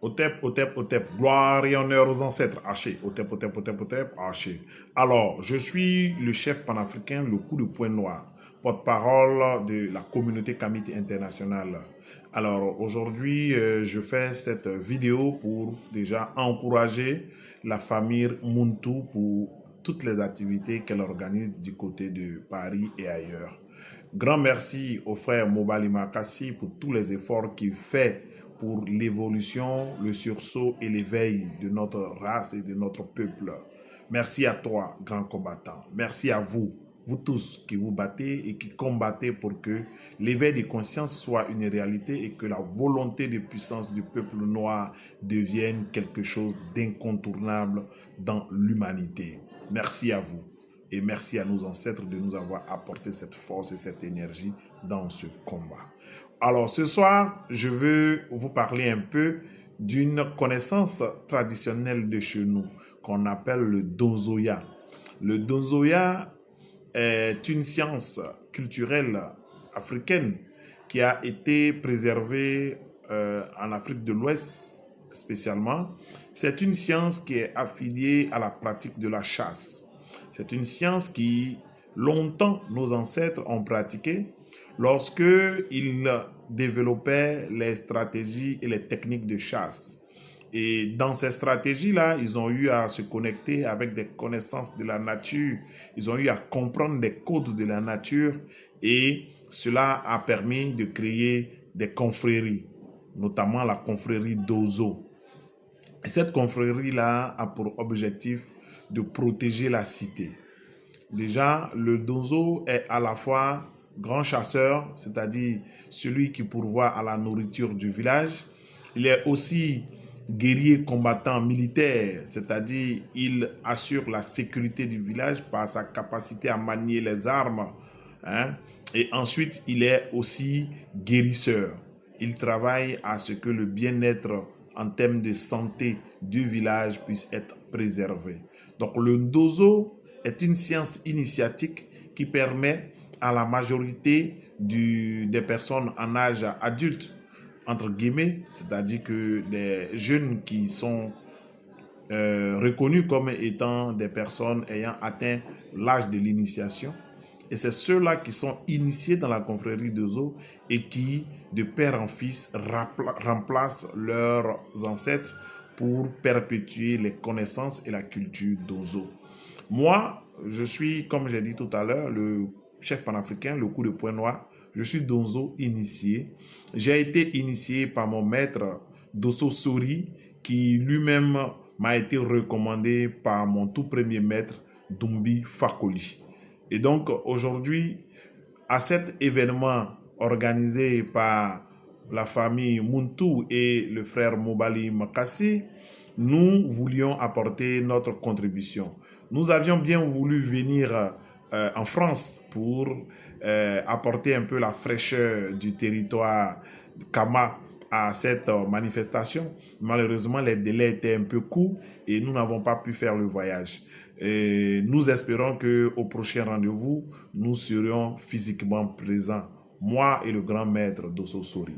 Otep, Otep, Otep, gloire et honneur aux ancêtres. Haché, Otep, Otep, Otep, Otep, haché. Alors, je suis le chef panafricain, le coup de poing noir, porte-parole de la communauté Kamiti internationale. Alors, aujourd'hui, je fais cette vidéo pour déjà encourager la famille Muntu pour toutes les activités qu'elle organise du côté de Paris et ailleurs. Grand merci au frère Mobali Makassi pour tous les efforts qu'il fait pour l'évolution, le sursaut et l'éveil de notre race et de notre peuple. Merci à toi, grand combattant. Merci à vous, vous tous qui vous battez et qui combattez pour que l'éveil des consciences soit une réalité et que la volonté de puissance du peuple noir devienne quelque chose d'incontournable dans l'humanité. Merci à vous. Et merci à nos ancêtres de nous avoir apporté cette force et cette énergie dans ce combat. Alors ce soir, je veux vous parler un peu d'une connaissance traditionnelle de chez nous qu'on appelle le Donzoya. Le Donzoya est une science culturelle africaine qui a été préservée en Afrique de l'Ouest spécialement. C'est une science qui est affiliée à la pratique de la chasse. C'est une science qui, longtemps, nos ancêtres ont pratiquée lorsqu'ils développaient les stratégies et les techniques de chasse. Et dans ces stratégies-là, ils ont eu à se connecter avec des connaissances de la nature. Ils ont eu à comprendre des codes de la nature et cela a permis de créer des confréries, notamment la confrérie d'Ozo. Et cette confrérie-là a pour objectif de protéger la cité. Déjà, le Dozo est à la fois grand chasseur, c'est-à-dire celui qui pourvoit à la nourriture du village. Il est aussi guerrier combattant militaire, c'est-à-dire il assure la sécurité du village par sa capacité à manier les armes. Et ensuite, il est aussi guérisseur. Il travaille à ce que le bien-être en termes de santé du village puisse être préservé. Donc le Dozo est une science initiatique qui permet à la majorité des personnes en âge adulte, entre guillemets, c'est-à-dire que les jeunes qui sont reconnus comme étant des personnes ayant atteint l'âge de l'initiation, et c'est ceux-là qui sont initiés dans la confrérie d'Ozo et qui, de père en fils, remplacent leurs ancêtres pour perpétuer les connaissances et la culture d'Ozo. Moi, je suis, comme j'ai dit tout à l'heure, le chef panafricain, le coup de poing noir. Je suis Donzo initié. J'ai été initié par mon maître Dosso Sori, qui lui-même m'a été recommandé par mon tout premier maître, Dumbi Fakoli. Et donc, aujourd'hui, à cet événement organisé par la famille Muntu et le frère Mobali Makassi, nous voulions apporter notre contribution. Nous avions bien voulu venir en France pour apporter un peu la fraîcheur du territoire Kama à cette manifestation. Malheureusement, les délais étaient un peu courts et nous n'avons pas pu faire le voyage. Et nous espérons qu'au prochain rendez-vous, nous serions physiquement présents, moi et le grand maître Dosso Sori.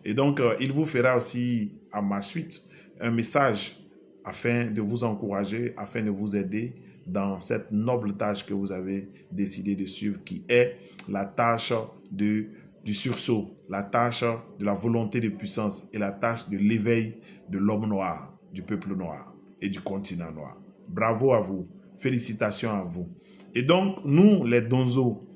Et donc, il vous fera aussi, à ma suite, un message afin de vous encourager, afin de vous aider dans cette noble tâche que vous avez décidé de suivre, qui est la tâche du sursaut, la tâche de la volonté de puissance et la tâche de l'éveil de l'homme noir, du peuple noir et du continent noir. Bravo à vous, félicitations à vous. Et donc, nous, les Donzo,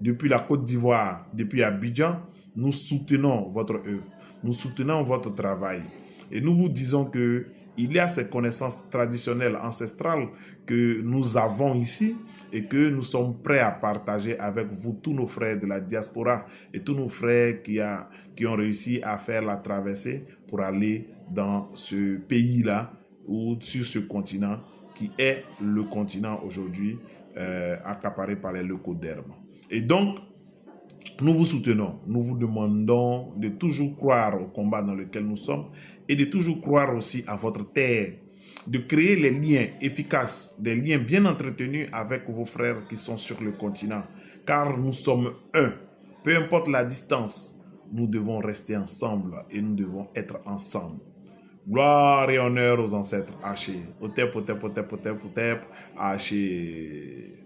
depuis la Côte d'Ivoire, depuis Abidjan, nous soutenons votre œuvre, nous soutenons votre travail. Et nous vous disons que il y a ces connaissances traditionnelles, ancestrales que nous avons ici et que nous sommes prêts à partager avec vous, tous nos frères de la diaspora et tous nos frères qui ont réussi à faire la traversée pour aller dans ce pays-là ou sur ce continent qui est le continent aujourd'hui accaparé par les leucodermes. Et donc, nous vous soutenons, nous vous demandons de toujours croire au combat dans lequel nous sommes et de toujours croire aussi à votre terre, de créer les liens efficaces, des liens bien entretenus avec vos frères qui sont sur le continent, car nous sommes un. Peu importe la distance, nous devons rester ensemble et nous devons être ensemble. Gloire et honneur aux ancêtres. Haché. Otep, otep, otep, otep, otep. Haché.